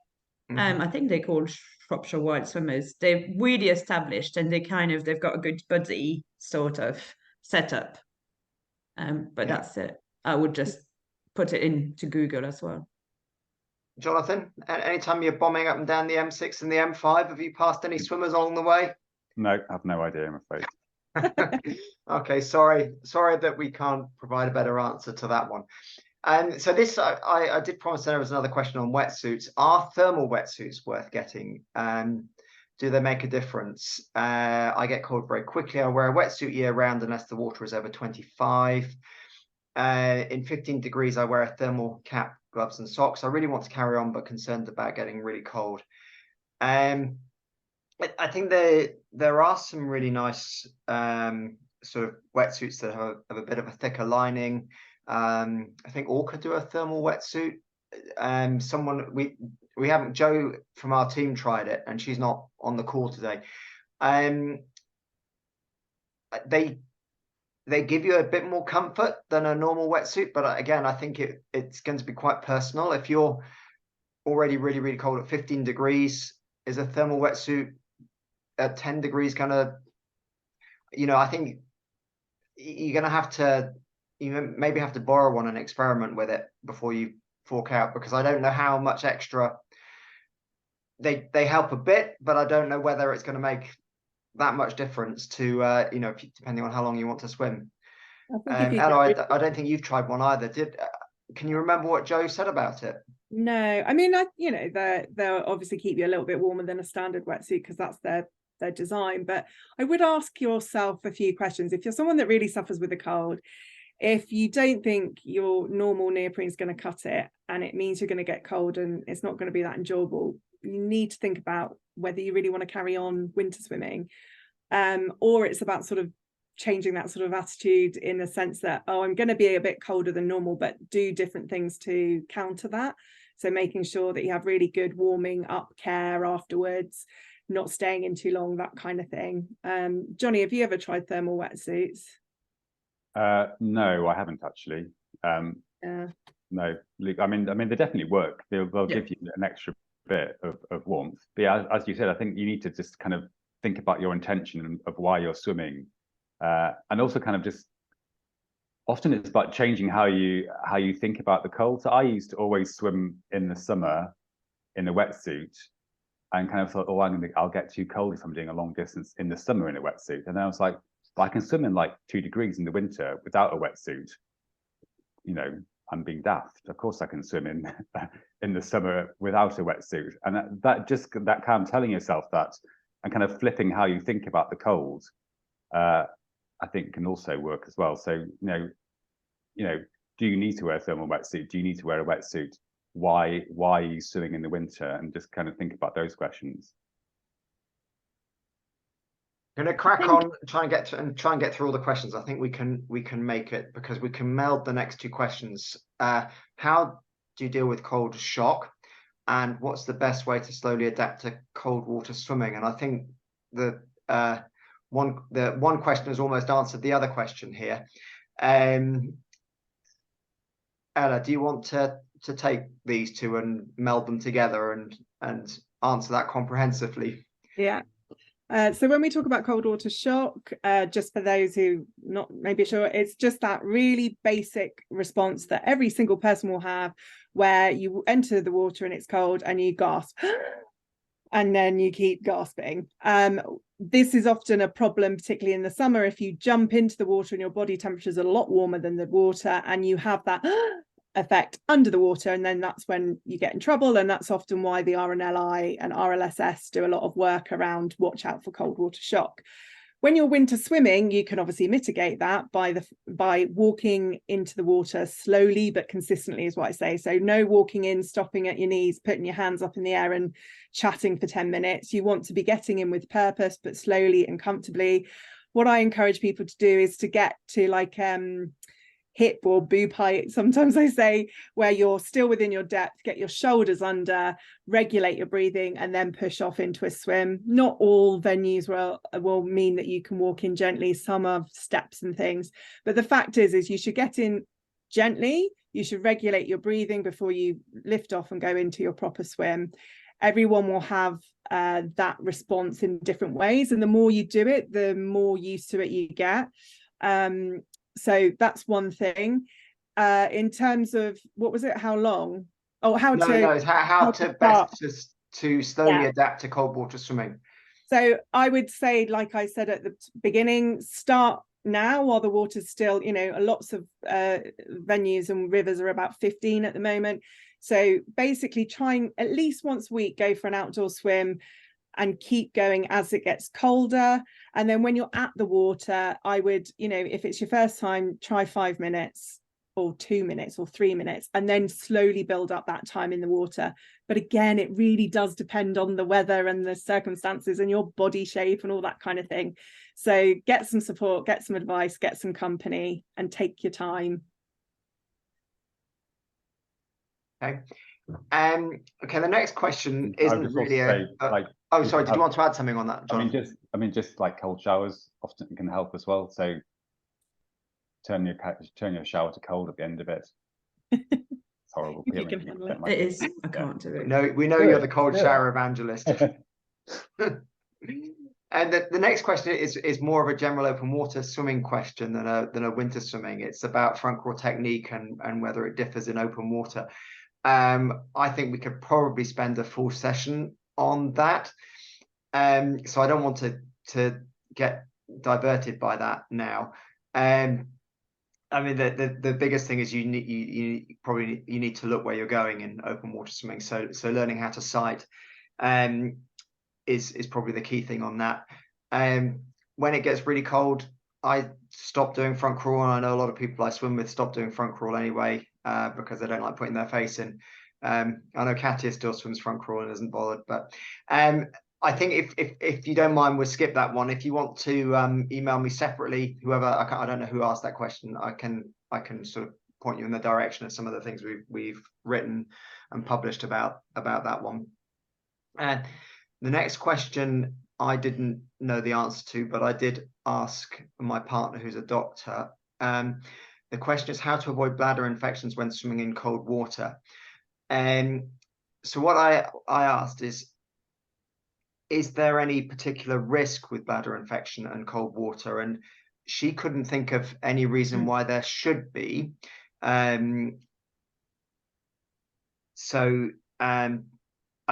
I think they're called Shropshire Wild Swimmers. They're really established, and they've got a good buddy sort of setup. But that's it. I would just put it into Google as well. Jonathan, anytime you're bombing up and down the M6 and the M5, have you passed any swimmers along the way? No, I have no idea, I'm afraid. Okay, sorry that we can't provide a better answer to that one. And so this, I did promise there was another question on wetsuits. Are thermal wetsuits worth getting? Do they make a difference? I get cold very quickly. I wear a wetsuit year round unless the water is over 25. In 15 degrees, I wear a thermal cap, gloves and socks. I really want to carry on, but concerned about getting really cold. I think there are some really nice sort of wetsuits that have a bit of a thicker lining. I think Orca do a thermal wetsuit. We haven't, Jo from our team tried it, and she's not on the call today. They give you a bit more comfort than a normal wetsuit, but again, I think it's going to be quite personal. If you're already really, really cold at 15 degrees, is a thermal wetsuit at 10 degrees gonna, I think you're gonna have to, maybe have to borrow one and experiment with it before you fork out, because I don't know how much extra they help a bit, but I don't know whether it's going to make that much difference to depending on how long you want to swim. Ella, I don't think you've tried one either. Can you remember what Jo said about it? No, I mean, they'll obviously keep you a little bit warmer than a standard wetsuit because that's their design. But I would ask yourself a few questions. If you're someone that really suffers with a cold, if you don't think your normal neoprene is going to cut it, and it means you're going to get cold and it's not going to be that enjoyable, you need to think about whether you really want to carry on winter swimming, or it's about sort of changing that sort of attitude in the sense that, I'm going to be a bit colder than normal, but do different things to counter that. So making sure that you have really good warming up care afterwards, not staying in too long, that kind of thing. Johnny, have you ever tried thermal wetsuits? No, I haven't actually. No, I mean, they definitely work. They'll give you an extra bit of warmth. But yeah, as you said, I think you need to just kind of think about your intention of why you're swimming, and also kind of just often it's about changing how you think about the cold. So I used to always swim in the summer in a wetsuit, and kind of thought, I'll get too cold if I'm doing a long distance in the summer in a wetsuit. And then I was like, I can swim in like 2 degrees in the winter without a wetsuit. I'm being daft. Of course I can swim in the summer without a wetsuit. And that kind of telling yourself that, and kind of flipping how you think about the cold, I think can also work as well. So, do you need to wear a thermal wetsuit? Do you need to wear a wetsuit? Why are you swimming in the winter? And just kind of think about those questions. I'm going to crack on, try and get through all the questions. I think we can make it, because we can meld the next two questions. How do you deal with cold shock, and what's the best way to slowly adapt to cold water swimming? And I think the one question has almost answered the other question here. Ella, do you want to take these two and meld them together and answer that comprehensively? Yeah. So when we talk about cold water shock, just for those who not maybe sure, it's just that really basic response that every single person will have, where you enter the water and it's cold and you gasp and then you keep gasping. This is often a problem, particularly in the summer, if you jump into the water and your body temperature is a lot warmer than the water and you have that effect under the water, and then that's when you get in trouble. And that's often why the RNLI and RLSS do a lot of work around watch out for cold water shock. When you're winter swimming, you can obviously mitigate that by walking into the water slowly but consistently, is what I say. So no walking in, stopping at your knees, putting your hands up in the air and chatting for 10 minutes. You want to be getting in with purpose, but slowly and comfortably. What I encourage people to do is to get to hip or boob height, sometimes I say, where you're still within your depth, get your shoulders under, regulate your breathing, and then push off into a swim. Not all venues will mean that you can walk in gently. Some have steps and things, but the fact is you should get in gently. You should regulate your breathing before you lift off and go into your proper swim. Everyone will have that response in different ways, and the more you do it, the more used to it you get. So that's one thing. In terms of, what was it? How long? Oh, how to best to slowly adapt to cold water swimming. So I would say, like I said at the beginning, start now while the water's still, lots of venues and rivers are about 15 at the moment. So basically trying at least once a week, go for an outdoor swim and keep going as it gets colder. And then when you're at the water, I would, if it's your first time, try 5 minutes or 2 minutes or 3 minutes, and then slowly build up that time in the water. But again, it really does depend on the weather and the circumstances and your body shape and all that kind of thing. So get some support, get some advice, get some company, and take your time. Okay. Okay, the next question isn't really oh, sorry, did you want to add something on that, John? I mean, just like cold showers often can help as well. So turn your shower to cold at the end of it. It's horrible. It is. I can't do it. No, we know you're the cold shower evangelist. And the next question is more of a general open water swimming question than a winter swimming. It's about front crawl technique and whether it differs in open water. I think we could probably spend a full session on that. So I don't want to get diverted by that now. I mean, the biggest thing is you need to look where you're going in open water swimming. So learning how to sight is probably the key thing on that. When it gets really cold, I stop doing front crawl, and I know a lot of people I swim with stop doing front crawl anyway, because they don't like putting their face in. I know Katia still swims front crawl and isn't bothered, but I think if you don't mind, we'll skip that one. If you want to email me separately, whoever, I don't know who asked that question, I can sort of point you in the direction of some of the things we've written and published about that one. And the next question I didn't know the answer to, but I did ask my partner, who's a doctor. The question is how to avoid bladder infections when swimming in cold water. So what I asked is there any particular risk with bladder infection and cold water? And she couldn't think of any reason why there should be. So I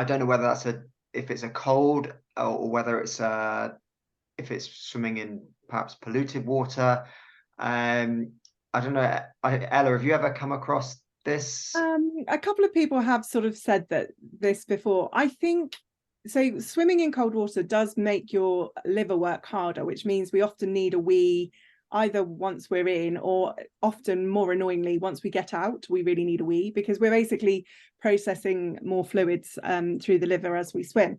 don't know whether that's if it's a cold or whether it's if it's swimming in perhaps polluted water. I don't know. Ella, have you ever come across this? A couple of people have sort of said this before. I think so. Swimming in cold water does make your liver work harder, which means we often need a wee, either once we're in, or often more annoyingly, once we get out, we really need a wee, because we're basically processing more fluids through the liver as we swim.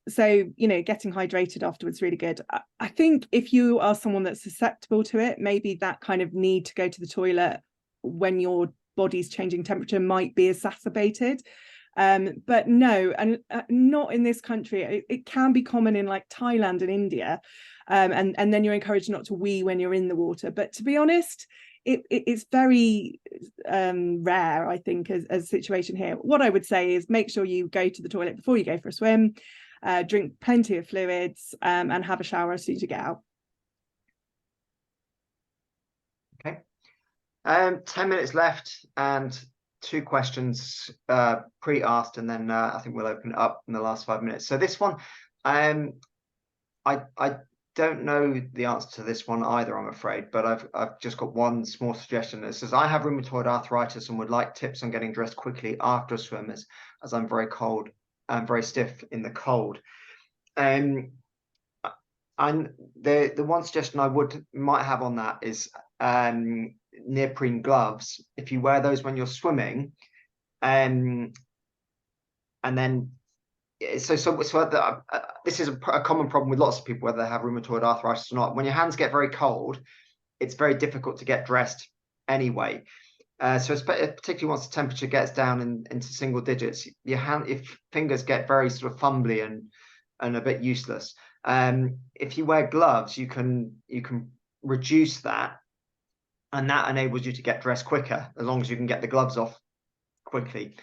So, getting hydrated afterwards is really good. I think if you are someone that's susceptible to it, maybe that kind of need to go to the toilet when your body's changing temperature might be exacerbated. But no, and not in this country. It can be common in like Thailand and India. And then you're encouraged not to wee when you're in the water. But to be honest, it's very rare, I think, as a situation here. What I would say is make sure you go to the toilet before you go for a swim, drink plenty of fluids, and have a shower as soon as you get out. Okay. 10 minutes left and 2 questions pre-asked, and then I think we'll open it up in the last 5 minutes. So this one, I don't know the answer to this one either, I'm afraid, but I've just got one small suggestion. It says, I have rheumatoid arthritis and would like tips on getting dressed quickly after a swim as I'm very cold and very stiff in the cold. And the one suggestion I might have on that is neoprene gloves. If you wear those when you're swimming, and then this is a common problem with lots of people, whether they have rheumatoid arthritis or not. When your hands get very cold, it's very difficult to get dressed anyway. So particularly once the temperature gets down into single digits, your fingers get very sort of fumbly and a bit useless. If you wear gloves, you can reduce that, and that enables you to get dressed quicker as long as you can get the gloves off quickly.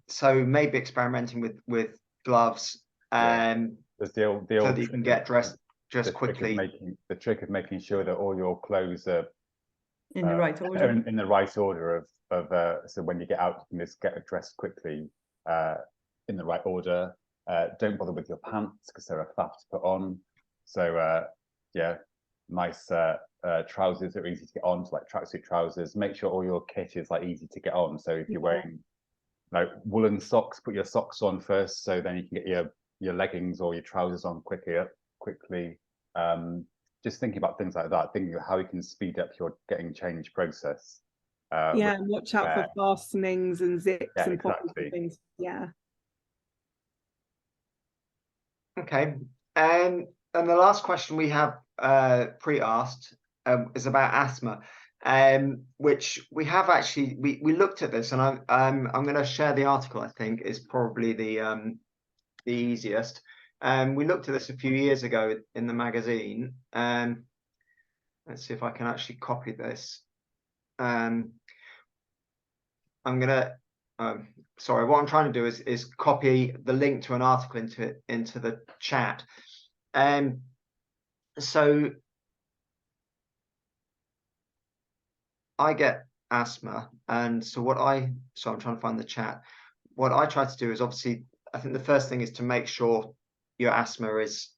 So maybe experimenting with gloves, There's the old so that you can get dressed just quickly. The trick of making sure that all your clothes are in the right order. In the right order of so when you get out, you can just get dressed quickly in the right order. Don't bother with your pants because they're a faff to put on. So yeah, nice trousers are easy to get on, so like tracksuit trousers. Make sure all your kit is like easy to get on. So if you're wearing like woolen socks, put your socks on first, so then you can get your leggings or your trousers on quickly. Just thinking about things like that, thinking of how you can speed up your getting change process. And watch out for fastenings and zips and pockets exactly. and things. Yeah. Okay. And the last question we have pre-asked is about asthma, which we have actually we looked at this, and I'm going to share the article. I think is probably the easiest. We looked at this a few years ago in the magazine. Let's see if I can actually copy this. I'm gonna. Sorry, what I'm trying to do is copy the link to an article into the chat. So I get asthma, and so I'm trying to find the chat. What I try to do is, obviously, I think the first thing is to make sure your asthma is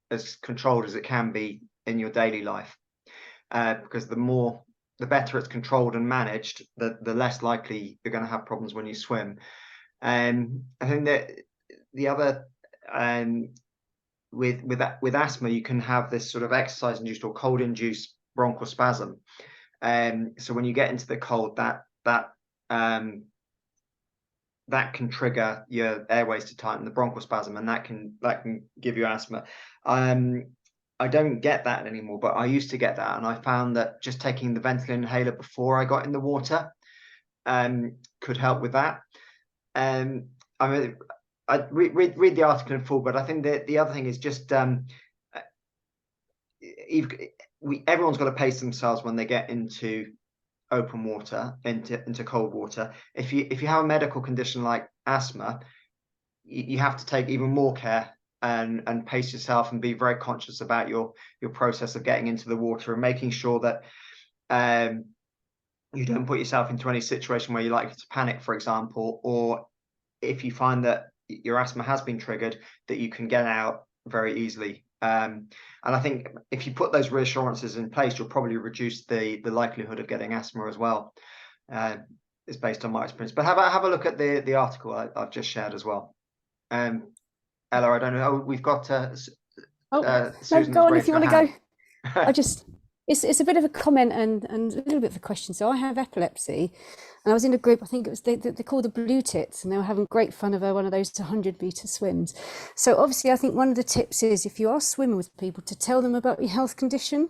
as controlled as it can be in your daily life, because the better it's controlled and managed, the less likely you're going to have problems when you swim. I think that the other with asthma, you can have this sort of exercise-induced or cold-induced bronchospasm. So when you get into the cold, that can trigger your airways to tighten, the bronchospasm, and that can give you asthma. I don't get that anymore, but I used to get that, and I found that just taking the Ventolin inhaler before I got in the water could help with that. I mean, I read the article in full, but I think that the other thing is just everyone's got to pace themselves when they get into open water, into cold water. If you have a medical condition like asthma, you have to take even more care and pace yourself and be very conscious about your process of getting into the water and making sure that you don't put yourself into any situation where you're likely to panic, for example, or if you find that your asthma has been triggered, that you can get out very easily. And I think if you put those reassurances in place, you'll probably reduce the likelihood of getting asthma as well. It's based on my experience. But have a look at the article I've just shared as well. Ella, I don't know. Oh, we've got no, go on if you want to go. It's a bit of a comment and a little bit of a question. So I have epilepsy, and I was in a group, I think it was they called the Blue Tits, and they were having great fun of one of those 100-meter swims. So obviously I think one of the tips is, if you are swimming with people, to tell them about your health condition,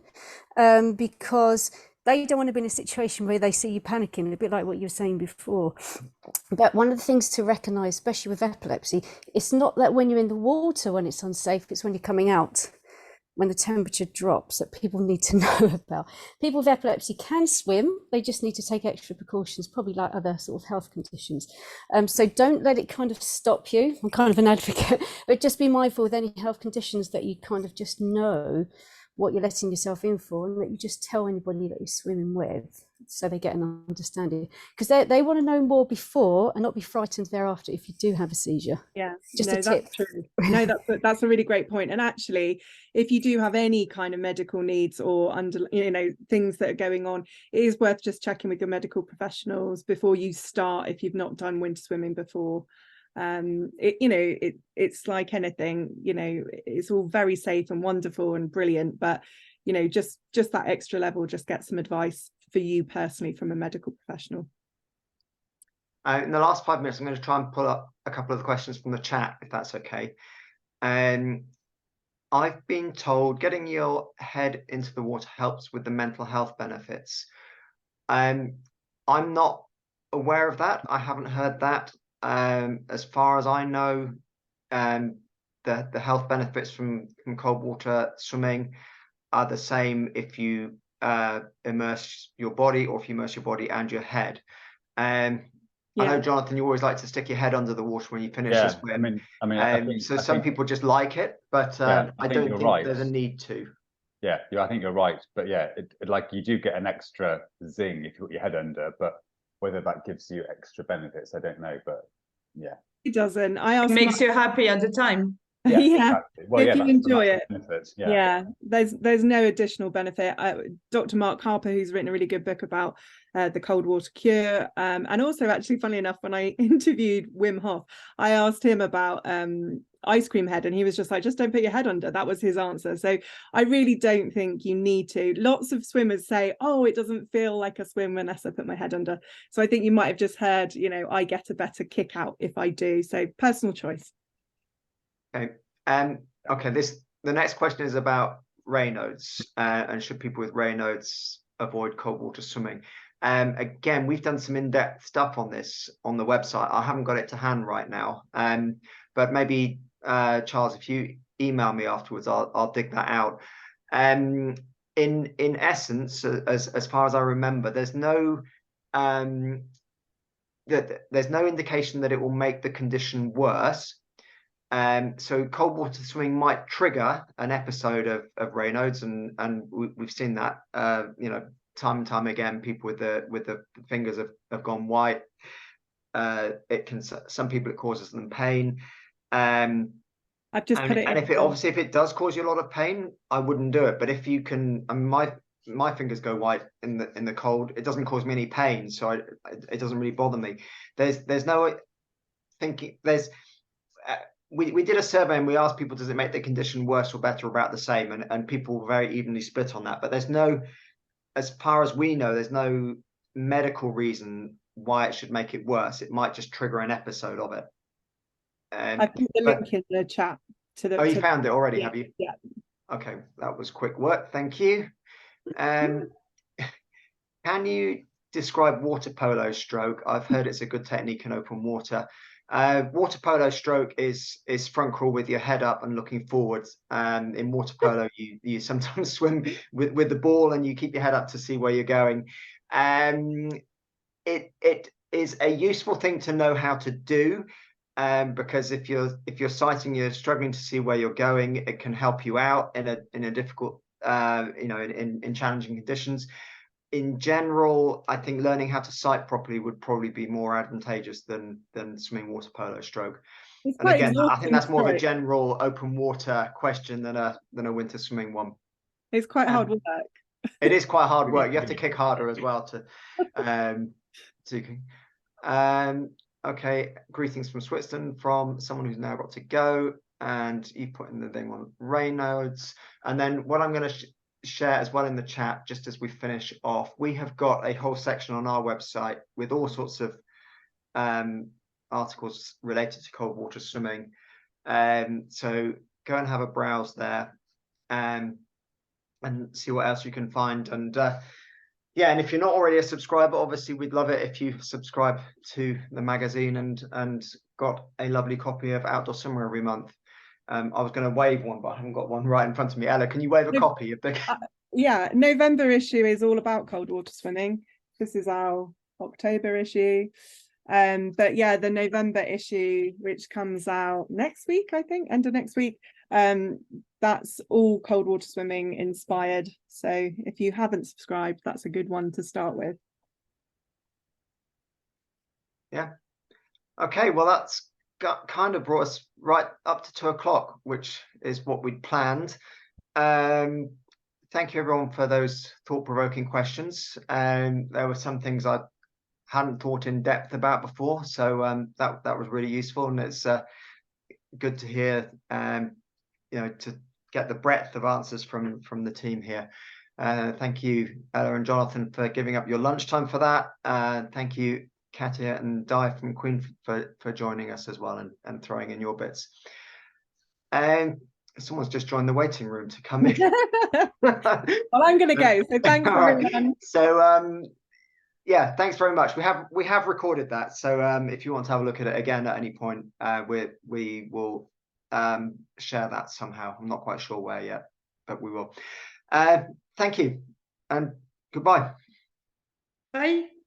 because they don't want to be in a situation where they see you panicking, a bit like what you were saying before. But one of the things to recognise, especially with epilepsy, it's not that when you're in the water when it's unsafe, it's when you're coming out, when the temperature drops, that people need to know about. People with epilepsy can swim, they just need to take extra precautions, probably like other sort of health conditions. So don't let it kind of stop you. I'm kind of an advocate, but just be mindful with any health conditions that you kind of just know what you're letting yourself in for, and that you just tell anybody that you're swimming with, so they get an understanding, because they want to know more before and not be frightened thereafter if you do have a seizure. Yeah, just no, a tip. that's true. No, that's a really great point. And actually, if you do have any kind of medical needs or things that are going on, it is worth just checking with your medical professionals before you start, if you've not done winter swimming before. It's like anything, it's all very safe and wonderful and brilliant, but just that extra level, just get some advice for you personally from a medical professional. In the last 5 minutes, I'm going to try and pull up a couple of the questions from the chat, if that's okay. I've been told getting your head into the water helps with the mental health benefits. I'm not aware of that. I haven't heard that. As far as I know, the health benefits from cold water swimming are the same if you immerse your body, or if you immerse your body and your head. I know, Jonathan, you always like to stick your head under the water when you finish a swim. I think, so some people just like it, but I don't think there's a need to. Yeah, I think you're right. But yeah, like you do get an extra zing if you put your head under, but whether that gives you extra benefits, I don't know. But yeah, it doesn't. I asked. It makes you happy at the time. Yeah, Exactly. Well, if you enjoy it. There's no additional benefit. Dr. Mark Harper, who's written a really good book about the cold water cure, and also, actually, funnily enough, when I interviewed Wim Hof, I asked him about ice cream head, and he was just like, just don't put your head under. That was his answer. So I really don't think you need to. Lots of swimmers say, oh, it doesn't feel like a swim unless I put my head under. So I think you might have just heard, I get a better kick out if I do. So personal choice. Okay. Okay. The next question is about Raynaud's, and should people with Raynaud's avoid cold water swimming? Again, we've done some in-depth stuff on this on the website. I haven't got it to hand right now. But maybe Charles, if you email me afterwards, I'll dig that out. In essence, as far as I remember, there's no indication that it will make the condition worse. So cold water swimming might trigger an episode of Raynaud's, and we've seen that time and time again. People with the fingers have gone white. Some people, it causes them pain. I've just put it. And if it does cause you a lot of pain, I wouldn't do it. But if you can, my fingers go white in the cold. It doesn't cause me any pain, so it doesn't really bother me. There's no thinking. We did a survey and we asked people, does it make the condition worse or better, or about the same? And people very evenly split on that. But there's no, as far as we know, there's no medical reason why it should make it worse. It might just trigger an episode of it. I put the link in the chat to the. Oh, you found it already, have you? Yeah. Okay, that was quick work. Thank you. Can you describe water polo stroke? I've heard it's a good technique in open water. Water polo stroke is front crawl with your head up and looking forwards. In water polo, you sometimes swim with the ball and you keep your head up to see where you're going. It is a useful thing to know how to do, because if you're sighting, you're struggling to see where you're going, it can help you out in a difficult, in challenging conditions. In general, I think learning how to sight properly would probably be more advantageous than swimming water polo stroke. And again, I think that's more of a general open water question than a winter swimming one. It's quite hard work. It is quite hard work. You have to kick harder as well okay, greetings from Switzerland from someone who's now got to go, and you put in the thing on Raynaud's. And then what I'm going to share as well in the chat, just as we finish off, we have got a whole section on our website with all sorts of articles related to cold water swimming. So go and have a browse there and see what else you can find. And and if you're not already a subscriber, obviously we'd love it if you subscribe to the magazine and got a lovely copy of Outdoor Summer every month. I was going to wave one, but I haven't got one right in front of me. Ella, can you wave a copy of the? Yeah, November issue is all about cold water swimming. This is our October issue. But yeah, the November issue, which comes out next week, I think, end of next week, that's all cold water swimming inspired. So if you haven't subscribed, that's a good one to start with. Yeah. Okay, well, that's kind of brought us right up to 2 o'clock, which is what we'd planned. Thank you everyone for those thought-provoking questions. There were some things I hadn't thought in depth about before, so that was really useful, and it's good to hear to get the breadth of answers from the team here. Thank you, Ella and Jonathan, for giving up your lunchtime for that. Thank you, Katia and Di from Queen, for joining us as well and throwing in your bits. And someone's just joined the waiting room to come in. Well, I'm going to go. So thanks everyone. So Yeah, thanks very much. We have recorded that, so if you want to have a look at it again at any point, we will share that somehow. I'm not quite sure where yet, but we will. Thank you and goodbye. Bye.